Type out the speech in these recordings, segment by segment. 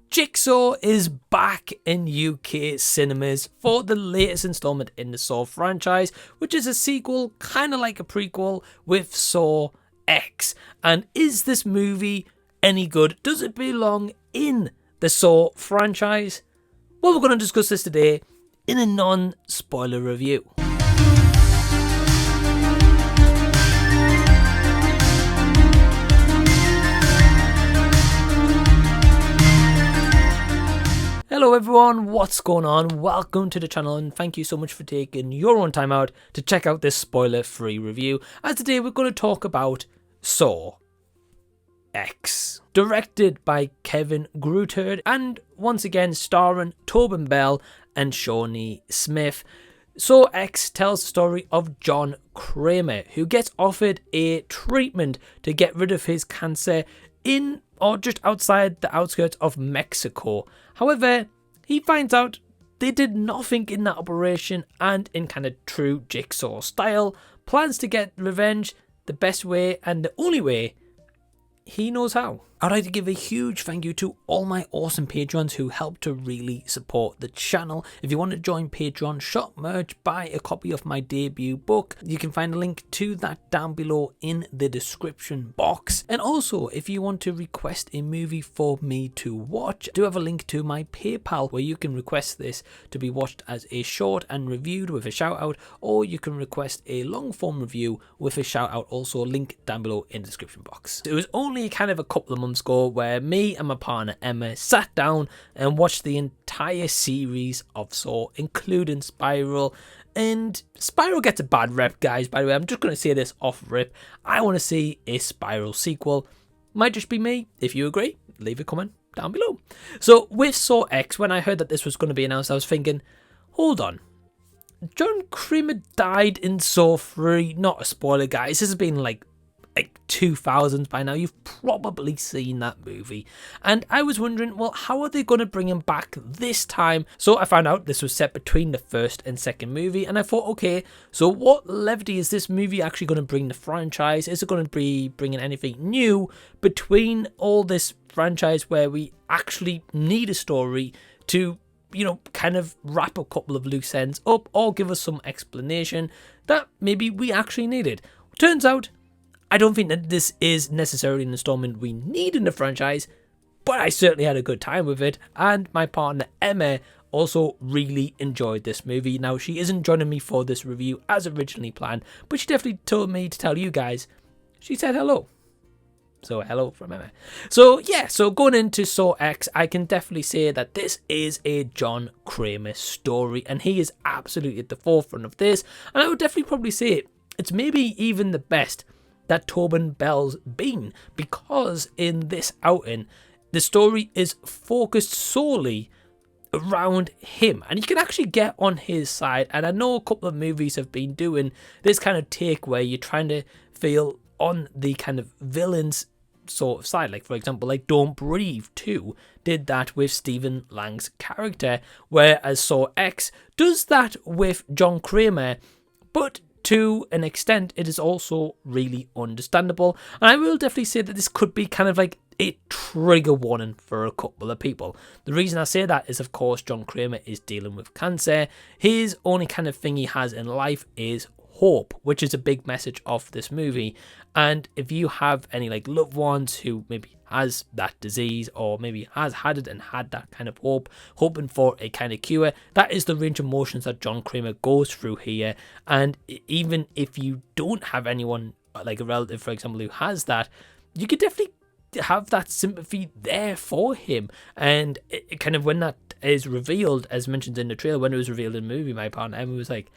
Jigsaw is back in UK cinemas for the latest installment in the Saw franchise, which is a sequel, kind of like a prequel, with Saw X. And is this movie any good? Does it belong in the Saw franchise? Well, we're going to discuss this today in a non-spoiler review. Hello everyone, what's going on? Welcome to the channel and thank you so much for taking your own time out to check out this spoiler-free review. As today we're going to talk about Saw X, directed by Kevin Greutert and once again starring Tobin and Shawnee Smith. Saw X tells the story of John Kramer, who gets offered a treatment to get rid of his cancer in or just outside the outskirts of Mexico. However, he finds out they did nothing in that operation and in kind of true Jigsaw style, plans to get revenge the best way and the only way he knows how. I'd like to give a huge thank you to all my awesome patrons who help to really support the channel. If you want to join Patreon, shop merch, buy a copy of my debut book, you can find a link to that down below in the description box. And also, if you want to request a movie for me to watch, I do have a link to my PayPal where you can request this to be watched as a short and reviewed with a shout out, or you can request a long form review with a shout out, also link down below in the description box. It was only kind of a couple of months ago where me and my partner Emma sat down and watched the entire series of Saw, including Spiral. And Spiral gets a bad rep, guys, by the way. I'm just going to say this off rip. I want to see a Spiral sequel. Might just be me. If you agree, leave a comment down below. So with Saw X, when I heard that this was going to be announced, I was thinking, hold on, John Kramer died in Saw 3. Not a spoiler, guys. This has been like 2000s by now. You've probably seen that movie, and I was wondering, well, how are they going to bring him back this time? So I found out this was set between the first and second movie, and I thought, okay, so what levity is this movie actually going to bring the franchise? Is it going to be bringing anything new between all this franchise where we actually need a story to, you know, kind of wrap a couple of loose ends up or give us some explanation that maybe we actually needed? Turns out I don't think that this is necessarily an installment we need in the franchise, but I certainly had a good time with it, and my partner Emma also really enjoyed this movie. Now, she isn't joining me for this review as originally planned, but she definitely told me to tell you guys. She said hello. So hello from Emma. So yeah, so going into Saw X, I can definitely say that this is a John Kramer story, and he is absolutely at the forefront of this, and I would definitely probably say it's maybe even the best that Tobin Bell's been, because in this outing the story is focused solely around him and you can actually get on his side. And I know a couple of movies have been doing this kind of take where you're trying to feel on the kind of villain's sort of side, like for example like Don't Breathe 2 did that with Stephen Lang's character, whereas Saw X does that with John Kramer, but to an extent it is also really understandable. And I will definitely say that this could be kind of like a trigger warning for a couple of people. The reason I say that is, of course, John Kramer is dealing with cancer. His only kind of thing he has in life is hope, which is a big message of this movie. And if you have any like loved ones who maybe has that disease or maybe has had it and had that kind of hope, hoping for a kind of cure, that is the range of emotions that John Kramer goes through here. And even if you don't have anyone like a relative, for example, who has that, you could definitely have that sympathy there for him. And it kind of, when that is revealed, as mentioned in the trailer, when it was revealed in the movie, my partner Emma was like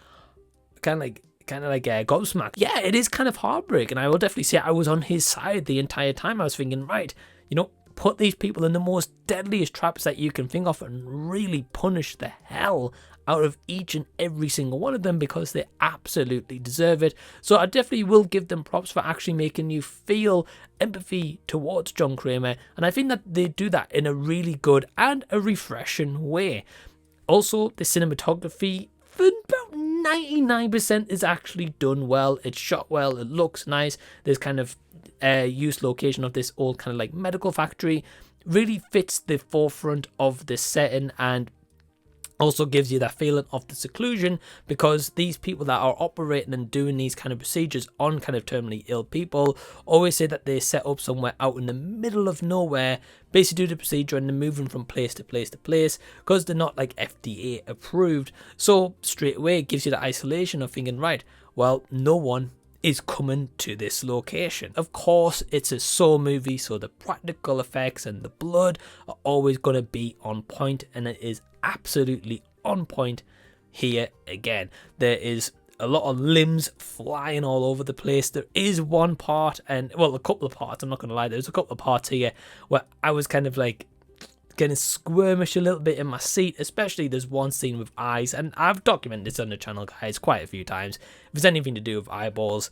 kind of like gobsmacked. Yeah, it is kind of heartbreaking. I will definitely say I was on his side the entire time. I was thinking, right, you know, put these people in the most deadliest traps that you can think of and really punish the hell out of each and every single one of them, because they absolutely deserve it. So I definitely will give them props for actually making you feel empathy towards John Kramer, and I think that they do that in a really good and a refreshing way. Also, the cinematography for about 99% is actually done well. It's shot well, it looks nice. There's kind of used location of this old kind of like medical factory, really fits the forefront of the setting, and also gives you that feeling of the seclusion, because these people that are operating and doing these kind of procedures on kind of terminally ill people always say that they set up somewhere out in the middle of nowhere, basically do the procedure, and they're moving from place to place to place because they're not like FDA approved. So straight away it gives you the isolation of thinking, right, well, no one is coming to this location. Of course, it's a Saw movie, so the practical effects and the blood are always going to be on point, and it is absolutely on point here again. There is a lot of limbs flying all over the place. There is one part, and well, a couple of parts, I'm not going to lie, there's a couple of parts here where I was kind of like getting squirmish a little bit in my seat, especially there's one scene with eyes, and I've documented this on the channel, guys, quite a few times. If it's anything to do with eyeballs,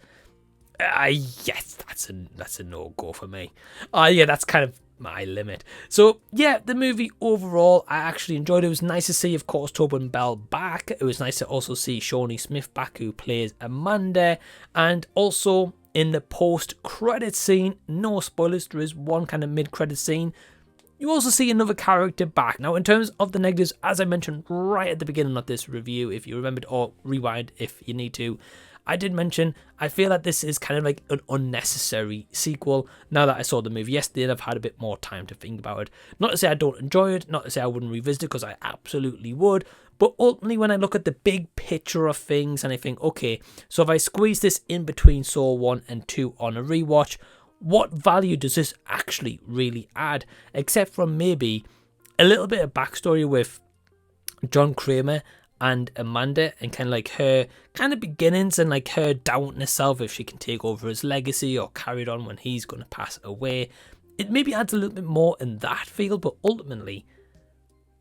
yes, that's a no-go for me. Yeah, that's kind of my limit. So yeah, the movie overall I actually enjoyed. It was nice to see, of course, Tobin Bell back. It was nice to also see Shawnee Smith back, who plays Amanda, and also in the post-credit scene, no spoilers, there is one kind of mid-credit scene, you also see another character back. Now, in terms of the negatives, as I mentioned right at the beginning of this review, if you remembered, or rewind if you need to, I did mention I feel that this is kind of like an unnecessary sequel. Now that I saw the movie yesterday and I've had a bit more time to think about it. Not to say I don't enjoy it, not to say I wouldn't revisit it, because I absolutely would. But ultimately, when I look at the big picture of things and I think, okay, so if I squeeze this in between Saw 1 and 2 on a rewatch, what value does this actually really add? Except for maybe a little bit of backstory with John Kramer and Amanda, and kind of like her kind of beginnings, and like her doubting herself if she can take over his legacy or carry it on when he's going to pass away. It maybe adds a little bit more in that field, but ultimately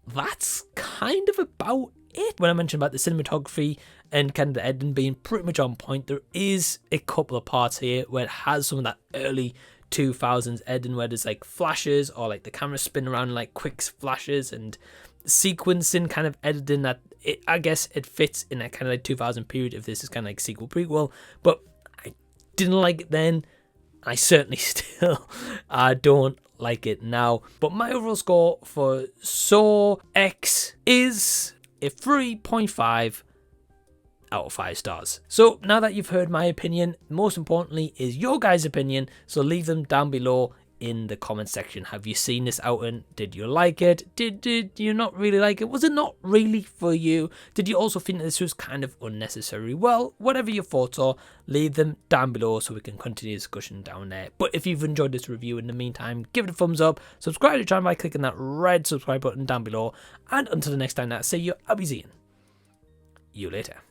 that's kind of about it. When I mentioned about the cinematography and kind of the editing being pretty much on point, there is a couple of parts here where it has some of that early 2000s editing, where there's like flashes or like the camera spin around like quick flashes and sequencing kind of editing that I guess it fits in that kind of like 2000 period if this is kind of like sequel prequel. But I didn't like it then. I certainly still don't like it now. But my overall score for Saw X is a 3.5 out of 5 stars. So now that you've heard my opinion, most importantly is your guys' opinion. So leave them down below in the comment section. Have you seen this outing? Did you like it? Did you not really like it? Was it not really for you? Did you also think that this was kind of unnecessary? Well, whatever your thoughts are, leave them down below so we can continue the discussion down there. But if you've enjoyed this review in the meantime, give it a thumbs up, subscribe to the channel by clicking that red subscribe button down below, and until the next time that I see you, I'll be seeing you later.